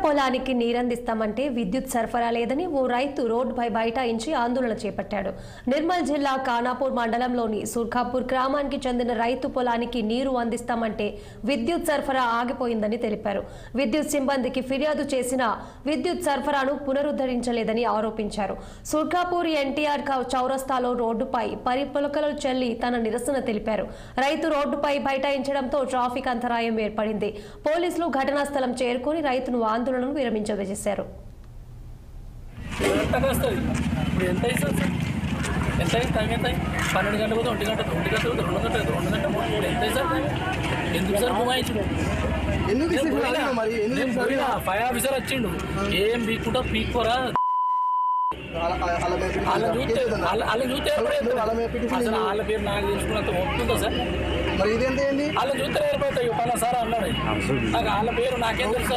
పొలానికి నీరందిస్తామంటే విద్యుత్ సరఫరా లేదని ఓ రైతు రోడ్డుపై బైఠాయించి ఆందోళన చేపట్టాడు. నిర్మల్ జిల్లా ఖానాపూర్ మండలంలోని సుర్ఖాపూర్ గ్రామానికి చెందిన రైతు పొలానికి నీరు అందిస్తామంటే విద్యుత్ సరఫరా ఆగిపోయిందని తెలిపారు. విద్యుత్ సిబ్బందికి ఫిర్యాదు చేసినా విద్యుత్ సరఫరాను పునరుద్ధరించలేదని ఆరోపించారు. సుర్ఖాపూర్ ఎన్టీఆర్ చౌరస్తాలో రోడ్డుపై పరిపులకలు చెల్లి తన నిరసన తెలిపారు. రైతు రోడ్డుపై బైఠాయించడంతో ట్రాఫిక్ అంతరాయం ఏర్పడింది. పోలీసులు ఘటనా స్థలం చేరుకుని రైతును ఆందోళనను విరమించేశారు. ఫైర్ ఆఫీసర్ వచ్చిండు ఏం పీక్కుంటా పీక్కోరా వాళ్ళ పేరు నాకు తెలుసుకున్నంత ఒప్పుతుందా సార్? మరి ఇదేంటి వాళ్ళ చూస్తే ఏర్పడతాయి పలా సార్ అన్నాడు. నాకు వాళ్ళ పేరు నాకేం తెలుసు.